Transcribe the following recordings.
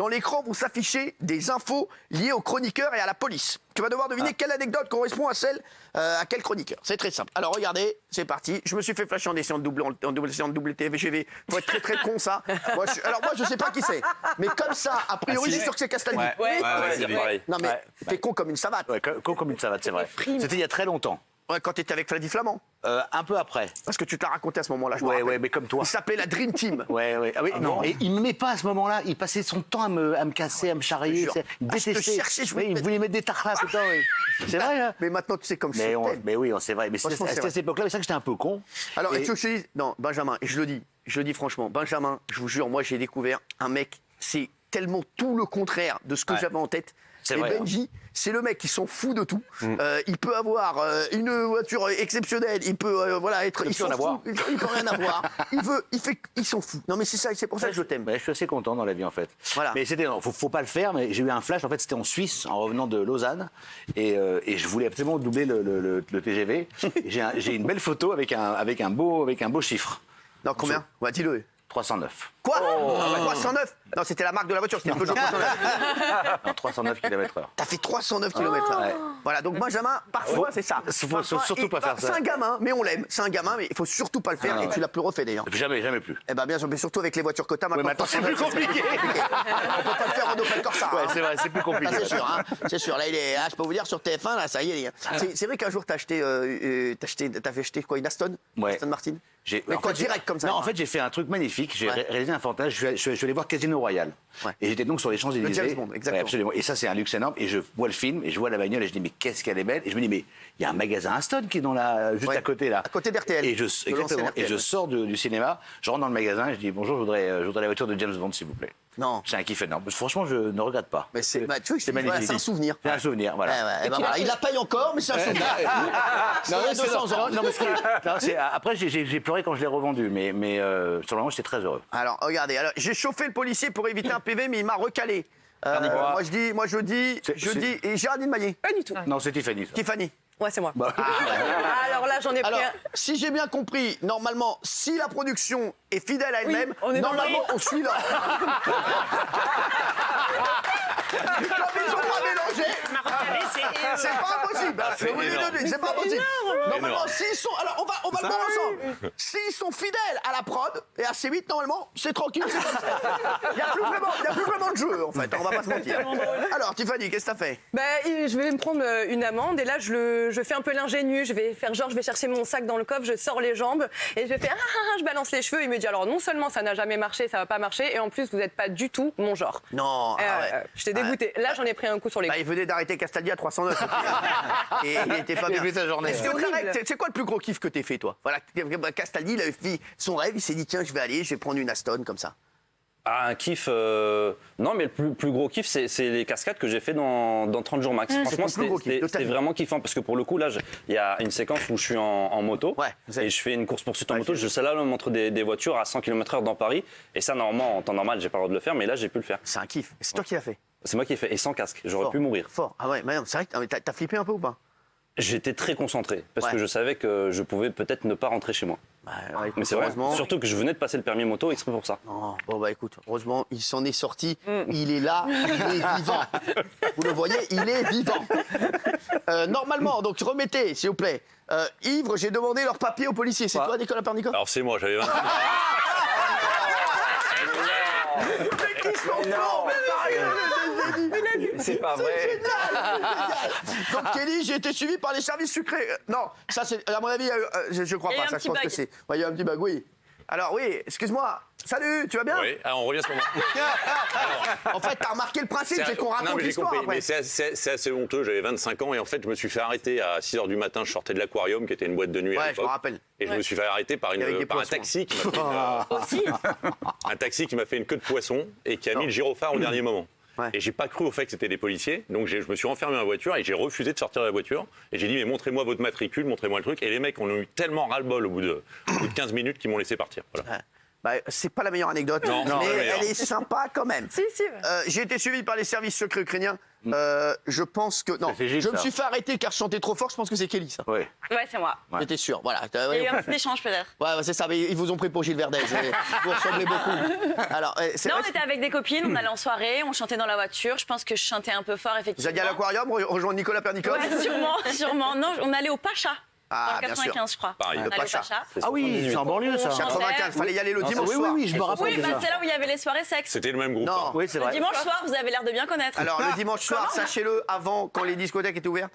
Dans l'écran vont s'afficher des infos liées aux chroniqueurs et à la police. Tu vas devoir deviner quelle anecdote correspond à celle à quel chroniqueur. C'est très simple. Alors regardez, c'est parti. Je me suis fait flasher en essayant de doubler essayant de doubler TVGV. Faut être très très con ça. Alors moi je sais pas qui c'est, mais comme ça, a priori je suis sûr que c'est Castaldi. Ouais, c'est pareil. Non mais t'es con comme une savate. Ouais, comme une savate, c'est vrai. C'était il y a très longtemps. Ouais, quand t'étais avec Flavie Flamand. Un peu après. Parce que tu t'as raconté à ce moment-là, je me rappelle. Ouais, mais comme toi. Il s'appelait la Dream Team. Ouais. Ah oui, non. Et il m'aimait pas à ce moment-là. Il passait son temps à me casser, à me charrier. Il détestait. Je te cherchais, il voulait mettre des tartas tout le temps. Oui. C'est vrai, hein. Mais maintenant, tu sais comme mais je mais oui, c'est vrai. Mais c'était à cette époque-là, c'est ça que j'étais un peu con. Alors, et tu veux que je te dise, non, Benjamin, et je le dis franchement, Benjamin, je vous jure, moi j'ai découvert un mec, c'est tellement tout le contraire de ce que j'avais en tête. C'est et vrai, Benji, c'est le mec qui s'en fout de tout. Il peut avoir une voiture exceptionnelle, il peut être, il s'en fout, il peut rien avoir. Il s'en fout. Non mais c'est ça, c'est pour ça que je t'aime. Je suis assez content dans la vie en fait. Voilà. Mais c'était, faut pas le faire. Mais j'ai eu un flash. En fait, c'était en Suisse en revenant de Lausanne et je voulais absolument doubler le TGV. J'ai une belle photo avec un beau chiffre. Non combien? Ouais, dis-le. 309. Quoi 309? Non, c'était la marque de la voiture, c'était Peugeot 309. Non, 309 km/h. T'as fait 309 km/h. Ouais. Voilà, donc Benjamin, parfois c'est ça. Faut surtout pas faire ça. C'est un gamin, mais on l'aime. C'est un gamin, mais il faut surtout pas le faire. Et tu l'as plus refait d'ailleurs. Jamais plus. Eh ben bien sûr, mais surtout avec les voitures que t'as Oui, maintenant c'est plus compliqué. On peut pas le faire en Opel Corsa. Ouais, c'est vrai, c'est plus compliqué. C'est sûr, hein. C'est sûr. Là, je peux vous dire sur TF1, là, ça y est. C'est vrai qu'un jour t'as acheté quoi, une Aston? Ouais. Aston Martin. Mais quoi, direct comme ça? Non, en fait, j'ai fait un truc magnifique. J'ai réalisé un fantasme. Je suis allé voir Casino Royale. Ouais. Et j'étais donc sur les Champs-Élysées. Le James Bond, exactement. Ouais, absolument. Et ça, c'est un luxe énorme. Et je vois le film, et je vois la bagnole, et je dis, mais qu'est-ce qu'elle est belle. Et je me dis, mais il y a un magasin Aston qui est juste à côté, là. À côté d'RTL. Exactement. Et je sors du cinéma, je rentre dans le magasin, et je dis, bonjour, je voudrais la voiture de James Bond, s'il vous plaît. Non. C'est un kiff énorme. Franchement, je ne regrette pas. Mais tu vois, c'est magnifique. c'est un souvenir. C'est un souvenir, voilà. Il la paye encore, mais c'est un souvenir. Non, il y a 200 ans. Après, j'ai pleuré quand je l'ai revendu, mais sur le moment, j'étais très heureux. Alors, regardez, j'ai chauffé le policier pour éviter un PV, mais il m'a recalé. Moi, je dis, et Géraldine Maillet. Pas du tout. Non, c'est Tiffany. Ça. Tiffany. Ouais, c'est moi. Alors là, j'en ai pris un. Si j'ai bien compris, normalement, si la production est fidèle à elle-même, on est normalement, on suit là. Comme ils ont pas mélangé, c'est pas impossible. C'est pas possible. Normalement, s'ils sont. Alors, on va le voir ensemble. S'ils sont fidèles à la prod et à C8, normalement, c'est tranquille, c'est comme ça. Il n'y a plus vraiment de jeu, en fait. On va pas se mentir. Alors, Tiffany, qu'est-ce que t'as fait? Je vais me prendre une amende et là, je fais un peu l'ingénu. Je vais faire genre, je vais chercher mon sac dans le coffre, je sors les jambes et je fais je balance les cheveux. Il me dit alors non seulement ça n'a jamais marché, ça va pas marcher et en plus vous n'êtes pas du tout mon genre. Non. J'étais dégoûtée. Là, j'en ai pris un coup sur les coups. Il venait d'arrêter Castaldi à 309. Et il était pas bien. sa journée. C'est quoi le plus gros kiff que t'aies fait, toi? Voilà, Castaldi, il avait fait son rêve, il s'est dit tiens, je vais prendre une Aston comme ça. Ah, un kiff. Non, mais le plus gros kiff, c'est les cascades que j'ai fait dans 30 jours max. Franchement, c'était vraiment kiffant parce que pour le coup, là, il y a une séquence où je suis en moto et je fais une course-poursuite en moto. Je slalome entre des voitures à 100 km/h dans Paris. Et ça, normalement, en temps normal, j'ai pas le droit de le faire, mais là, j'ai pu le faire. C'est un kiff. C'est toi qui l'as fait. C'est moi qui l'ai fait et sans casque. J'aurais pu mourir. Fort. Ah ouais, mais non, c'est vrai que t'as flippé un peu ou pas? J'étais très concentré parce que je savais que je pouvais peut-être ne pas rentrer chez moi. Mais c'est vrai, surtout que je venais de passer le permis moto exprès pour ça. Non, bon écoute, heureusement, il s'en est sorti, il est là, il est vivant. Vous le voyez, il est vivant. Normalement, donc remettez, s'il vous plaît. Ivre, j'ai demandé leur papier aux policiers. C'est toi, Nicolas Pernicot? Alors c'est moi, j'avais 20 ans. C'est pas vrai. Donc Kelly, j'ai été suivi par les services secrets. Non, ça c'est, à mon avis, je crois pas. Ça, je pense que c'est. Il y a un petit bug, oui. Alors oui, excuse-moi. Salut, tu vas bien? Oui, on revient sur moi. En fait, t'as remarqué le principe, c'est qu'on raconte l'histoire après. Mais c'est assez honteux, j'avais 25 ans et en fait, je me suis fait arrêter à 6h du matin, je sortais de l'aquarium qui était une boîte de nuit à l'époque. Je me rappelle. Et je me suis fait arrêter par un taxi qui m'a fait un taxi qui m'a fait une queue de poisson et qui a mis le gyrophare au dernier moment. Et j'ai pas cru au fait que c'était des policiers, donc je me suis renfermé dans la voiture et j'ai refusé de sortir de la voiture. Et j'ai dit mais montrez-moi votre matricule, montrez-moi le truc. Et les mecs ont eu tellement ras-le-bol au bout de 15 minutes qu'ils m'ont laissé partir. Voilà. C'est pas la meilleure anecdote, mais elle est sympa quand même. Si. J'ai été suivi par les services secrets ukrainiens Je pense que... Non, Gilles, je me ça. suis fait arrêter car je chantais trop fort, je pense que c'est Kelly, ça. Ouais. Ouais, c'est moi. J'étais sûr, voilà. Il y a eu un petit échange peut-être. Ouais, c'est ça, mais ils vous ont pris pour Gilles Verdez. Vous ressemblez beaucoup. Alors, c'est Non, vrai on était avec des copines, on allait en soirée, on chantait dans la voiture. Je pense que je chantais un peu fort, Vous effectivement. alliez à l'aquarium, rejoindre Nicolas Pernicot? Ouais, sûrement. Non, on allait au Pacha. Ah, dans le bien sûr. 95, je crois. Pareil. On Le allait au Pacha. Ah oui, c'est en banlieue, ça. On chantait. 95, fallait y aller le dimanche oui, soir. oui, je me rappelle Oui, de bah, ça. c'est là où il y avait les soirées sexes. C'était le même groupe. Non. Oui, c'est Le vrai. dimanche soir, vous avez l'air de bien connaître. Alors, le dimanche soir, sachez-le, avant, quand les discothèques étaient ouvertes,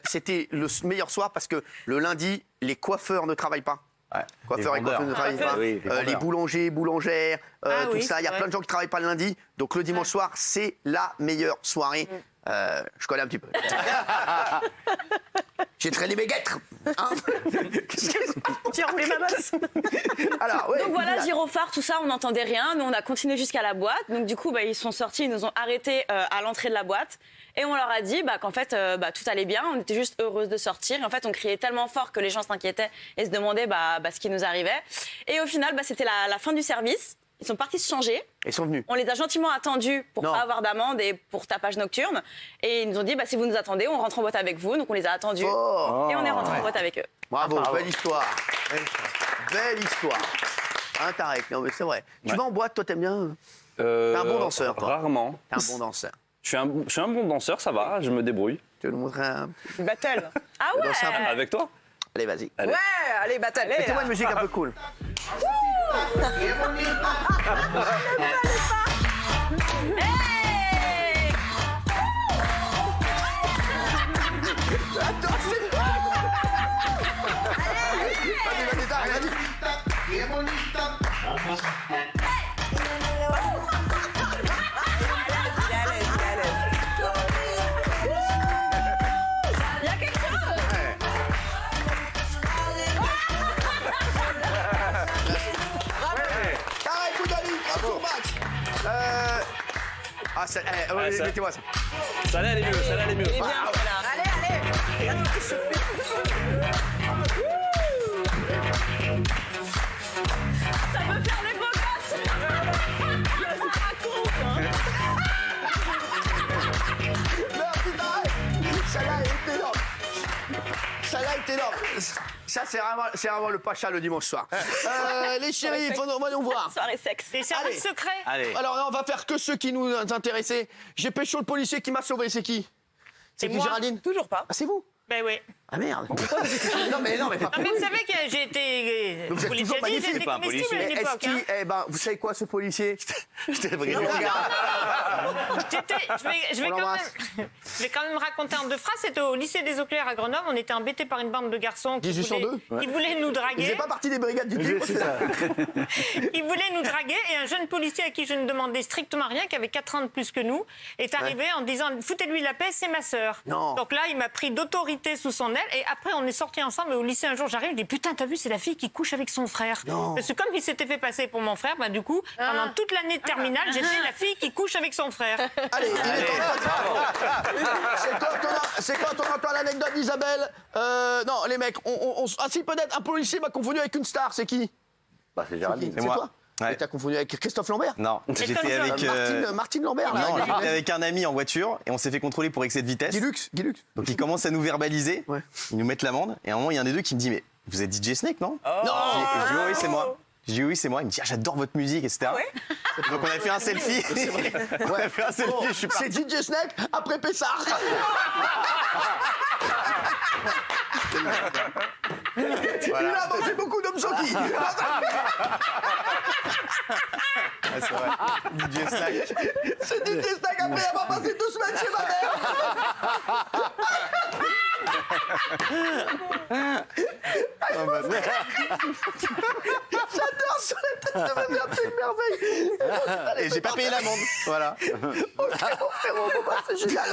c'était le meilleur soir parce que le lundi, les coiffeurs ne travaillent pas. Coiffeurs et coiffeurs ne travaillent pas. Oui, Les boulangers, boulangères, tout oui, ça. Il y a c'est plein de gens qui travaillent pas le lundi. Donc, le dimanche soir, c'est la meilleure soirée. Je connais un petit peu. J'ai traîné mes guêtres. Hein. Qu'est-ce qui se passe? Tu as roulé ma bosse. Alors, ouais, Donc voilà, gyrophare, tout ça, on n'entendait rien. Nous, on a continué jusqu'à la boîte. Donc du coup, ils sont sortis, ils nous ont arrêtés à l'entrée de la boîte. Et on leur a dit qu'en fait, tout allait bien. On était juste heureuses de sortir. Et en fait, on criait tellement fort que les gens s'inquiétaient et se demandaient ce qui nous arrivait. Et au final, c'était la fin du service. Ils sont partis se changer. Ils sont venus. On les a gentiment attendus pour Non. pas avoir d'amende et pour tapage nocturne. Et ils nous ont dit, si vous nous attendez, on rentre en boîte avec vous. Donc on les a attendus. Oh. Et on est rentré en boîte avec eux. Bravo, Bravo. belle histoire. Belle histoire. Hein, Tarek, non mais c'est vrai. Tu vas en boîte, toi t'aimes bien? T'es un bon danseur, toi. Rarement. T'es un bon danseur. Je suis un bon danseur, ça va, je me débrouille. Tu veux nous montrer un... Battle. Ah ouais. danser un peu. Avec toi? Allez, vas-y. Allez. Ouais, allez, battle. Mettez-moi une musique un peu cool. Hey. Vas-y, Tarek, vas-y. Il y a quelque chose. Tarek Boudali, un tour match. Ah, ça- mettez-moi ça. Ça allait aller mieux, ça allait aller mieux. Il est bien, voilà. Allez. Ça peut faire les beaux gosses. Ça raconte, hein. Merci, Tarek. Celle-là est énorme. Celle-là est énorme. Ça, c'est vraiment le pacha le dimanche soir. Les chéris, on va nous voir. Soirée sexe. Les services secrets. Allez. Alors, on va faire que ceux qui nous intéressaient. J'ai pécho le policier qui m'a sauvé. C'est qui? C'est qui, moi. Géraldine? Toujours pas. Ah, c'est vous? Ben oui. Ah merde. non, mais pas Non, mais pour vous savez que j'ai été. Donc, vous êtes vous l'avez toujours déjà dit, magnifique, j'étais pas un comestible policier. à Est-ce l'époque. qui, Hein. vous savez quoi, ce policier? Je t'ai pris. Il regarde. Je vais quand même raconter en deux phrases. C'était au lycée des Eaux Claires à Grenoble. On était embêtés par une bande de garçons qui 1802? voulaient nous Vous draguer. n'êtes pas partie des brigades du crime? C'est ça. Ils voulaient nous draguer et un jeune policier à qui je ne demandais strictement rien, qui avait 4 ans de plus que nous, est arrivé en disant « Foutez-lui la paix, c'est ma sœur ». Non. Donc là, il m'a pris d'autorité sous son aile et après, on est sortis ensemble et au lycée, un jour, j'arrive, je dis « Putain, t'as vu, c'est la fille qui couche avec son frère ». Parce que comme il s'était fait passer pour mon frère, du coup, pendant toute l'année de terminale, j'étais la fille qui couche avec son frère. Allez, il est temps de C'est quand on entend l'anecdote d'Isabelle? Non, les mecs, ah si, peut-être un policier m'a confondu avec une star, c'est qui? Bah, c'est Géraldine. C'est moi. toi? Ouais. Mais t'as confondu avec Christophe Lambert? Non, j'étais Tom avec, Martine Lambert, là. non, j'étais avec un ami en voiture et on s'est fait contrôler pour excès de vitesse. Guilux. Donc ils commencent à nous verbaliser, Ouais. ils nous mettent l'amende et à un moment il y a un des deux qui me dit mais vous êtes DJ Snake non? Non. Je dis oui c'est moi. Je dis oui c'est moi. Il me dit ah, j'adore votre musique etc. Donc on a fait un selfie. On a fait un selfie. Bon, Je suis parti. c'est DJ Snake après Pessard. Il a mangé beaucoup d'hommes choquis. Ah, c'est vrai. DJ Snake. C'est DJ Snake après avoir passé 2 semaines chez ma mère. J'adore sur la tête de ma mère, c'est une merveille. Et j'ai pas payé l'amende. Voilà. Oh, frérot, bon, bah, c'est génial.